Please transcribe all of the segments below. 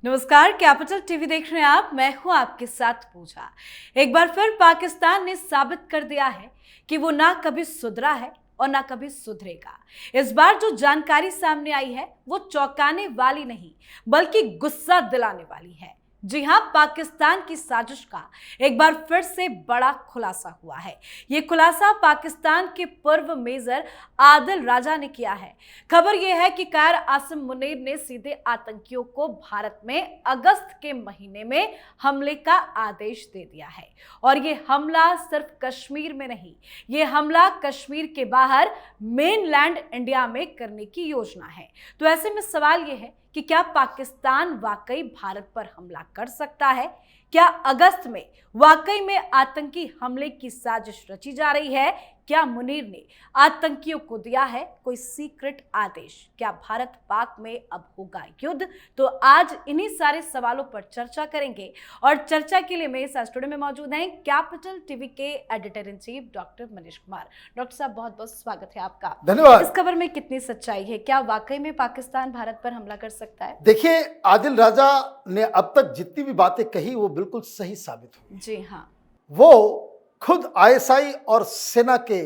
नमस्कार, capital TV देख रहे हैं आप। मैं हूं आपके साथ पूजा। एक बार फिर पाकिस्तान ने साबित कर दिया है कि वो ना कभी सुधरा है और ना कभी सुधरेगा। इस बार जो जानकारी सामने आई है वो चौंकाने वाली नहीं बल्कि गुस्सा दिलाने वाली है। जी हां, पाकिस्तान की साजिश का एक बार फिर से बड़ा खुलासा हुआ है। ये खुलासा पाकिस्तान के पूर्व मेजर आदिल राजा ने किया है। खबर यह है कि कायर आसिम मुनीर ने सीधे आतंकियों को भारत में अगस्त के महीने में हमले का आदेश दे दिया है। और ये हमला सिर्फ कश्मीर में नहीं, ये हमला कश्मीर के बाहर मेनलैंड इंडिया में करने की योजना है। तो ऐसे में सवाल यह है कि क्या पाकिस्तान वाकई भारत पर हमला कर सकता है? क्या अगस्त में वाकई में आतंकी हमले की साजिश रची जा रही है? क्या मुनीर ने आतंकियों को दिया है कोई सीक्रेट आदेश? क्या भारत पाक में अब होगा युद्ध? तो आज इन्हीं सारे सवालों पर चर्चा करेंगे और चर्चा के लिए मेरे साथ स्टूडियो में मौजूद हैं कैपिटल टीवी के editor in chief doctor Manish Kumar. Doctor साहब, बहुत बहुत स्वागत है आपका। धन्यवाद। इस खबर में कितनी सच्चाई है? क्या वाकई में पाकिस्तान भारत पर हमला कर सकता है? देखिए, आदिल राजा ने अब तक जितनी भी बातें कही वो बिल्कुल सही साबित हुई। जी हाँ, वो खुद आईएसआई और सेना के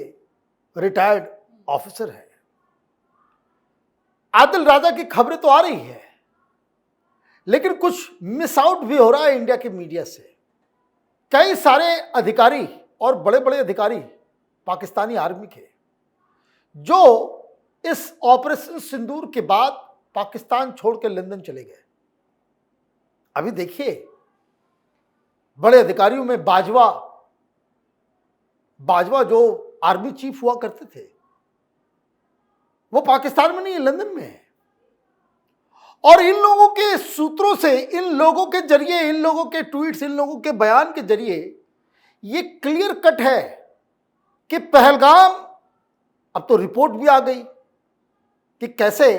रिटायर्ड ऑफिसर है। आदिल राजा की खबरें तो आ रही है, लेकिन कुछ मिस आउट भी हो रहा है इंडिया के मीडिया से। कई सारे अधिकारी और बड़े बड़े अधिकारी पाकिस्तानी आर्मी के जो इस ऑपरेशन सिंदूर के बाद पाकिस्तान छोड़ के लंदन चले गए। अभी देखिए, बड़े अधिकारियों में बाजवा जो आर्मी चीफ हुआ करते थे, वो पाकिस्तान में नहीं है, लंदन में है। और इन लोगों के सूत्रों से, इन लोगों के जरिए, इन लोगों के ट्वीट्स, इन लोगों के बयान के जरिए ये क्लियर कट है कि पहलगाम, अब तो रिपोर्ट भी आ गई कि कैसे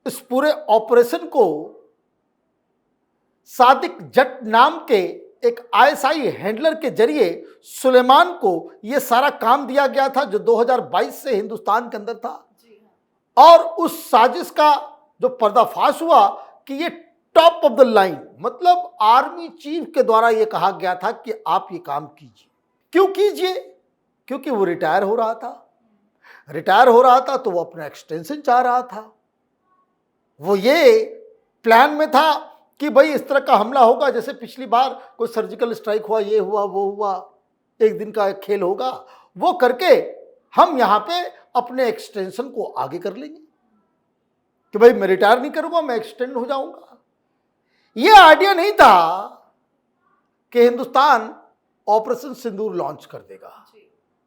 इस पूरे ऑपरेशन को सादिक जट नाम के एक आईएसआई हैंडलर के जरिए सुलेमान को यह सारा काम दिया गया था, जो 2022 से हिंदुस्तान के अंदर था। और उस साजिश का जो पर्दाफाश हुआ कि ये टॉप ऑफ द लाइन, मतलब आर्मी चीफ के द्वारा यह कहा गया था कि आप ये काम कीजिए। क्यों कीजिए? क्योंकि वो रिटायर हो रहा था तो वो अपना एक्सटेंशन चाह रहा था। वो ये प्लान में था कि भाई इस तरह का हमला होगा, जैसे पिछली बार कोई सर्जिकल स्ट्राइक हुआ, ये हुआ वो हुआ, एक दिन का एक खेल होगा, वो करके हम यहां पे अपने एक्सटेंशन को आगे कर लेंगे कि भाई मैं रिटायर नहीं करूंगा, मैं एक्सटेंड हो जाऊंगा। ये आइडिया नहीं था कि हिंदुस्तान ऑपरेशन सिंदूर लॉन्च कर देगा।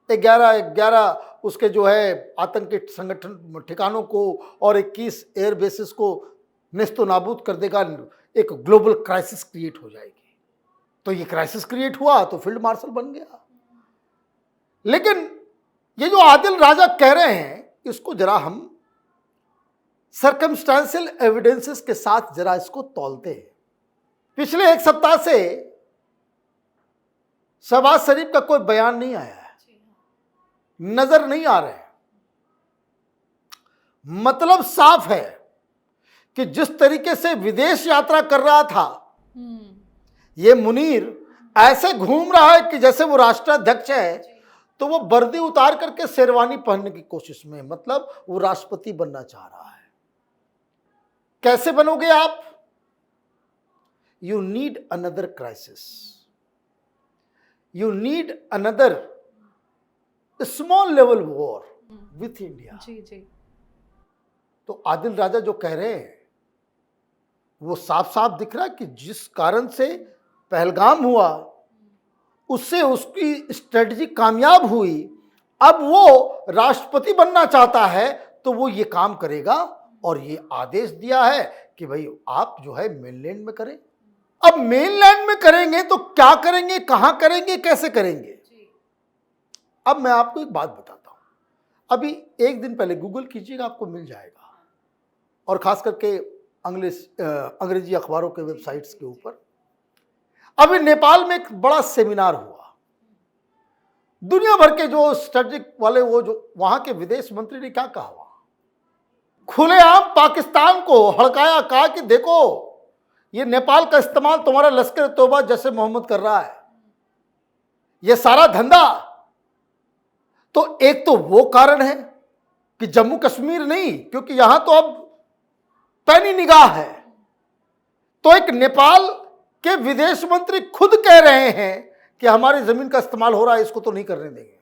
11 उसके जो है आतंकी संगठन ठिकानों को और 21 एयर बेसिस को नेस्तो नाबूद कर देगा, एक ग्लोबल क्राइसिस क्रिएट हो जाएगी। तो ये क्राइसिस क्रिएट हुआ तो फील्ड मार्शल बन गया। लेकिन ये जो आदिल राजा कह रहे हैं, इसको जरा हम सर्कमस्टेंशियल एविडेंसेस के साथ जरा इसको तौलते हैं। पिछले एक सप्ताह से शहबाज शरीफ का कोई बयान नहीं आया है, नजर नहीं आ रहे। मतलब साफ है कि जिस तरीके से विदेश यात्रा कर रहा था ये मुनीर, ऐसे घूम रहा है कि जैसे वो राष्ट्राध्यक्ष है, तो वो वर्दी उतार करके शेरवानी पहनने की कोशिश में, मतलब वो राष्ट्रपति बनना चाह रहा है। कैसे बनोगे आप? You need another crisis, you another small level war with India. जी। तो आदिल राजा जो कह रहे हैं वो साफ साफ दिख रहा है कि जिस कारण से पहलगाम हुआ, उससे उसकी स्ट्रेटजी कामयाब हुई। अब वो राष्ट्रपति बनना चाहता है तो वो ये काम करेगा, और ये आदेश दिया है कि भाई आप जो है मेनलैंड में करें। अब मेनलैंड में करेंगे तो क्या करेंगे, कहां करेंगे, कैसे करेंगे? अब मैं आपको एक बात बताता हूं। अभी एक दिन पहले गूगल कीजिएगा, आपको मिल जाएगा, और खास करके अंग्रेजी अखबारों के वेबसाइट्स के ऊपर। अभी नेपाल में एक बड़ा सेमिनार हुआ। दुनिया भर के जो स्ट्रेटेजिक वाले, वो जो वहां के विदेश मंत्री ने क्या कहा, खुलेआम पाकिस्तान को हड़काया, कहा कि देखो ये नेपाल का इस्तेमाल तुम्हारा लश्कर तौबा जैसे मोहम्मद कर रहा है, ये सारा धंधा। तो एक तो वो कारण है कि जम्मू कश्मीर नहीं, क्योंकि यहां तो अब पैनी निगाह है। तो एक नेपाल के विदेश मंत्री खुद कह रहे हैं कि हमारी जमीन का इस्तेमाल हो रहा है, इसको तो नहीं करने देंगे।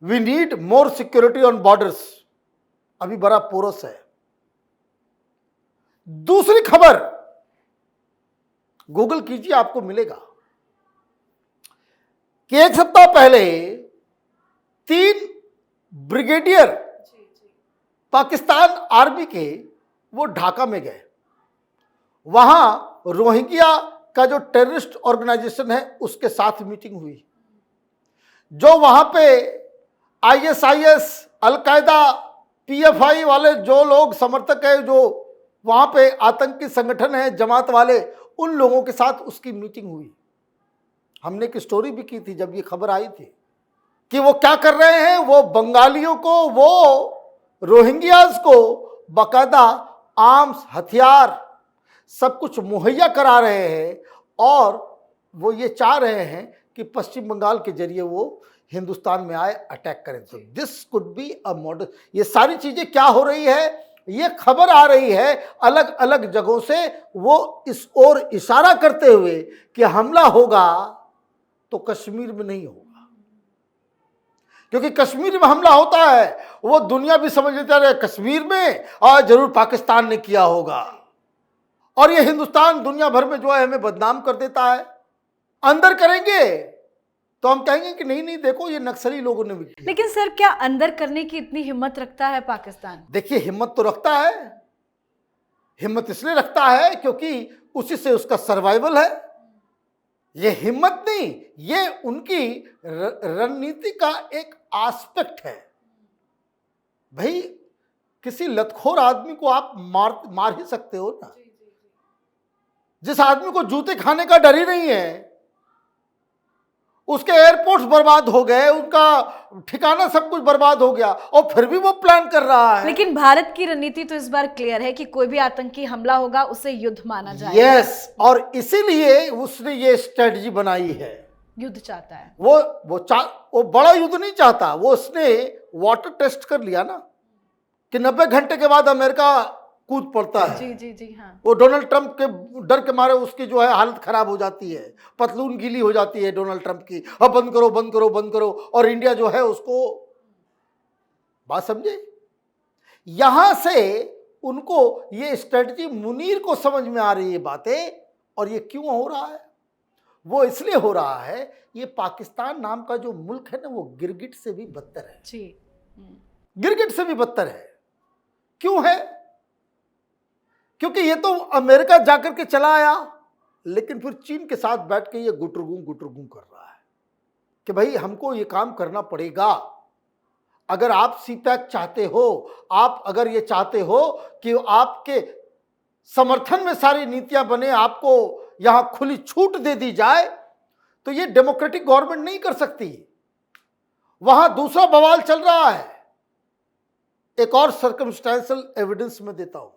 We need more security on borders. अभी बड़ा पोरस है। दूसरी खबर गूगल कीजिए, आपको मिलेगा कि एक सप्ताह पहले 3 ब्रिगेडियर पाकिस्तान आर्मी के वो ढाका में गए। वहां रोहिंग्या का जो टेररिस्ट ऑर्गेनाइजेशन है उसके साथ मीटिंग हुई। जो वहां पे आईएसआईएस, अलकायदा, पीएफआई वाले जो लोग समर्थक है, जो वहां पे आतंकी संगठन है, जमात वाले, उन लोगों के साथ उसकी मीटिंग हुई। हमने एक स्टोरी भी की थी जब ये खबर आई थी कि वो क्या कर रहे हैं, वो बंगालियों को, वो रोहिंग्याज को बाकायदा आर्म्स, हथियार सब कुछ मुहैया करा रहे हैं, और वो ये चाह रहे हैं कि पश्चिम बंगाल के जरिए वो हिंदुस्तान में आए, अटैक करें। तो this could be a model. ये सारी चीजें क्या हो रही है, ये खबर आ रही है अलग अलग जगहों से, वो इस ओर इशारा करते हुए कि हमला होगा तो कश्मीर में नहीं होगा। क्योंकि कश्मीर में हमला होता है वो दुनिया भी समझ लेता है कश्मीर में और जरूर पाकिस्तान ने किया होगा, और ये हिंदुस्तान दुनिया भर में जो है हमें बदनाम कर देता है। अंदर करेंगे तो हम कहेंगे कि नहीं नहीं देखो ये नक्सली लोगों ने भी किया। लेकिन सर, क्या अंदर करने की इतनी हिम्मत रखता है पाकिस्तान? देखिए, हिम्मत तो रखता है। हिम्मत इसलिए रखता है क्योंकि उसी से उसका सर्वाइवल है। ये हिम्मत नहीं, ये उनकी रणनीति का एक एस्पेक्ट है। भाई, किसी लतखोर आदमी को आप मार ही सकते हो ना। जिस आदमी को जूते खाने का डर ही नहीं है, उसके एयरपोर्ट्स बर्बाद हो गए, उनका ठिकाना सब कुछ बर्बाद हो गया, और फिर भी वो प्लान कर रहा है। लेकिन भारत की रणनीति तो इस बार क्लियर है कि कोई भी आतंकी हमला होगा उसे युद्ध माना जाएगा। यस, और इसीलिए उसने ये स्ट्रेटजी बनाई है। युद्ध चाहता है वो बड़ा युद्ध नहीं चाहता। वो उसने वाटर टेस्ट कर लिया ना कि 90 घंटे के बाद अमेरिका कूद पड़ता है। जी जी जी हाँ। वो डोनाल्ड ट्रंप के डर के मारे उसकी जो है हालत खराब हो जाती है, पतलून गीली हो जाती है डोनाल्ड ट्रंप की, अब बंद करो बंद करो बंद करो, और इंडिया जो है उसको, बात समझे, यहां से उनको ये स्ट्रेटजी मुनीर को समझ में आ रही है बातें। और ये क्यों हो रहा है? वो इसलिए हो रहा है, ये पाकिस्तान नाम का जो मुल्क है ना, वो गिरगिट से भी बदतर है जी। गिरगिट से भी बदतर है। क्यों है? क्योंकि ये तो अमेरिका जाकर के चला आया, लेकिन फिर चीन के साथ बैठ के ये गुटरगू कर रहा है कि भाई हमको ये काम करना पड़ेगा। अगर आप सीपैक चाहते हो, आप अगर ये चाहते हो कि आपके समर्थन में सारी नीतियां बने, आपको यहां खुली छूट दे दी जाए, तो ये डेमोक्रेटिक गवर्नमेंट नहीं कर सकती। वहां दूसरा बवाल चल रहा है। एक और सर्कमस्टेंशियल एविडेंस में देता हूं।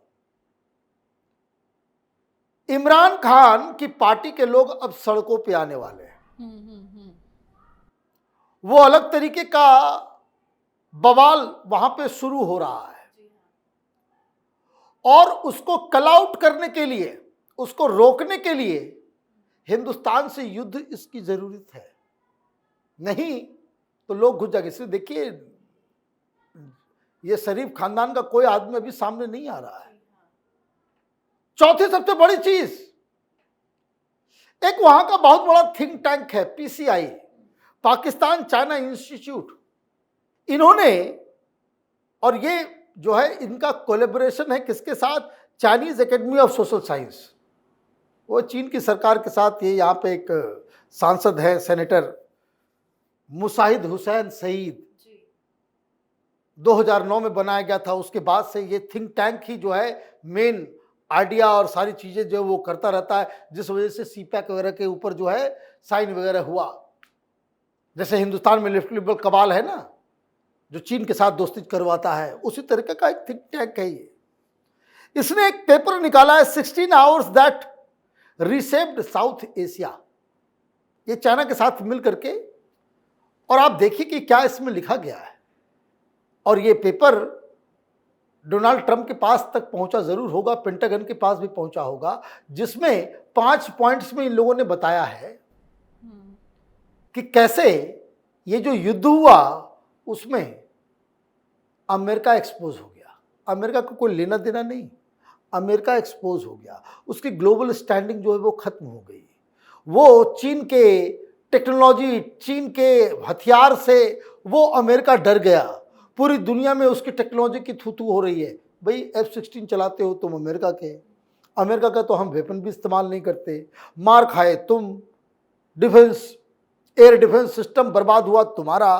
इमरान खान की पार्टी के लोग अब सड़कों पे आने वाले हैं। वो अलग तरीके का बवाल वहां पे शुरू हो रहा है, और उसको कल आउट करने के लिए, उसको रोकने के लिए हिंदुस्तान से युद्ध इसकी जरूरत है। नहीं तो लोग घुस जाएंगे। इसलिए देखिए, ये शरीफ खानदान का कोई आदमी अभी सामने नहीं आ रहा है। चौथी सबसे बड़ी चीज, एक वहां का बहुत बड़ा थिंक टैंक है पीसीआई, पाकिस्तान चाइना इंस्टीट्यूट। इन्होंने, और ये जो है इनका कोलैबोरेशन है किसके साथ? Chinese academy of social science. वो चीन की सरकार के साथ, ये यहाँ पे एक सांसद है सेनेटर मुसाहिद हुसैन सईद, 2009 में बनाया गया था। उसके बाद से ये थिंक टैंक ही जो है मेन आइडिया और सारी चीज़ें जो वो करता रहता है, जिस वजह से सीपैक वगैरह के ऊपर जो है साइन वगैरह हुआ। जैसे हिंदुस्तान में लेफ्ट लिबरल कबाल है ना, जो चीन के साथ दोस्ती करवाता है, उसी तरीके का एक थिंक टैंक है ये। इसने एक पेपर निकाला है 16 आवर्स दैट रीसेप्ड साउथ एशिया, ये चाइना के साथ मिल करके। और आप देखिए कि क्या इसमें लिखा गया है। और ये पेपर डोनाल्ड ट्रंप के पास तक पहुंचा जरूर होगा, पेंटागन के पास भी पहुंचा होगा, जिसमें 5 पॉइंट्स में इन लोगों ने बताया है कि कैसे ये जो युद्ध हुआ उसमें अमेरिका एक्सपोज हो गया। अमेरिका को कोई लेना देना नहीं, अमेरिका एक्सपोज हो गया, उसकी ग्लोबल स्टैंडिंग जो है वो खत्म हो गई। वो चीन के टेक्नोलॉजी, चीन के हथियार से वो अमेरिका डर गया। पूरी दुनिया में उसकी टेक्नोलॉजी की थू-थू हो रही है। भाई F-16 चलाते हो तुम अमेरिका के, अमेरिका का तो हम वेपन भी इस्तेमाल नहीं करते। मार खाए तुम, डिफेंस, एयर डिफेंस सिस्टम बर्बाद हुआ तुम्हारा,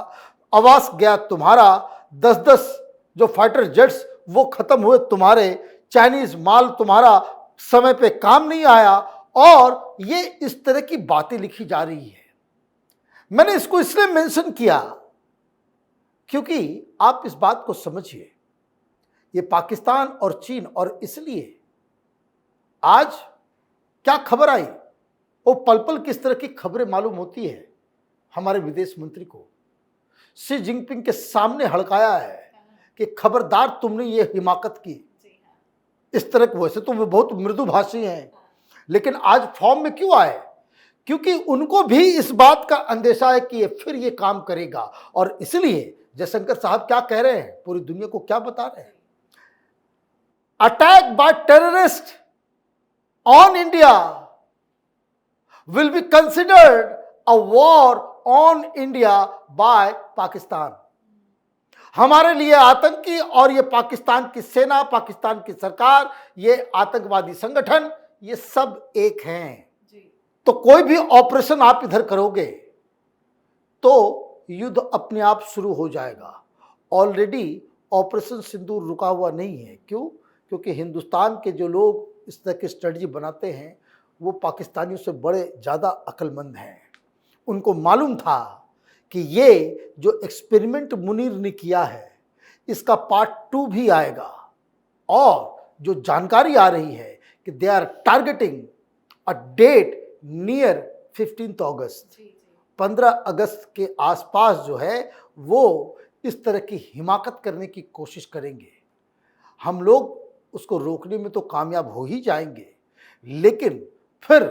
आवास गया तुम्हारा, 10-10 जो फाइटर जेट्स वो खत्म हुए तुम्हारे, चाइनीज माल तुम्हारा समय पे काम नहीं आया। और ये इस तरह की बातें लिखी जा रही है। मैंने इसको इसलिए मेंशन किया क्योंकि आप इस बात को समझिए, ये पाकिस्तान और चीन, और इसलिए आज क्या खबर आई, वो पल पल किस तरह की खबरें मालूम होती है हमारे विदेश मंत्री को। शी जिनपिंग के सामने हड़काया है कि खबरदार तुमने ये हिमाकत की। इस तरह के, वैसे तो वे बहुत मृदुभाषी हैं, लेकिन आज फॉर्म में क्यों आए? क्योंकि उनको भी इस बात का अंदेशा है कि ये फिर ये काम करेगा। और इसलिए जयशंकर साहब क्या कह रहे हैं, पूरी दुनिया को क्या बता रहे हैं? Attack by terrorist on India will be considered a war on India by Pakistan. हमारे लिए आतंकी और ये पाकिस्तान की सेना, पाकिस्तान की सरकार, ये आतंकवादी संगठन, ये सब एक हैं। तो कोई भी ऑपरेशन आप इधर करोगे तो युद्ध अपने आप शुरू हो जाएगा। ऑलरेडी ऑपरेशन सिंदूर रुका हुआ नहीं है। क्यों? क्योंकि हिंदुस्तान के जो लोग इस तरह की स्ट्रेटजी बनाते हैं वो पाकिस्तानियों से बड़े ज़्यादा अक्लमंद हैं। उनको मालूम था कि ये जो एक्सपेरिमेंट मुनीर ने किया है इसका पार्ट 2 भी आएगा। और जो जानकारी आ रही है कि they are targeting a date near 15 August, 15 अगस्त के आसपास जो है वो इस तरह की हिमाकत करने की कोशिश करेंगे। हम लोग उसको रोकने में तो कामयाब हो ही जाएंगे, लेकिन फिर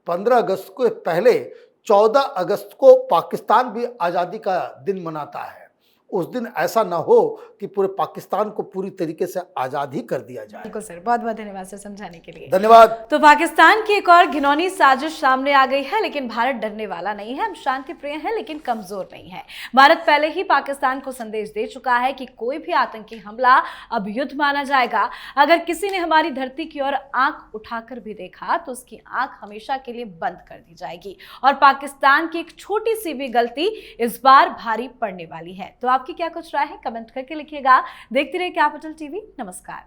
15 अगस्त को पहले 14 अगस्त को पाकिस्तान भी आज़ादी का दिन मनाता है। उस दिन ऐसा ना हो कि पूरे पाकिस्तान को पूरी तरीके से आज़ाद ही कर दिया जाए। बिल्कुल सर, बहुत बहुत धन्यवाद सर समझाने के लिए। धन्यवाद। तो पाकिस्तान की एक और घिनौनी साजिश सामने आ गई है, लेकिन भारत डरने वाला नहीं है। हम शांति प्रिय हैं लेकिन कमजोर नहीं है। भारत पहले ही पाकिस्तान को संदेश दे चुका है कि कोई भी आतंकी हमला अब युद्ध माना जाएगा। अगर किसी ने हमारी धरती की ओर आंख उठाकर भी देखा तो उसकी आंख हमेशा के लिए बंद कर दी जाएगी। और पाकिस्तान की एक छोटी सी भी गलती इस बार भारी पड़ने वाली है। तो आपकी क्या कुछ राय है, कमेंट करके लिखिएगा। देखते रहिए कैपिटल टीवी। नमस्कार।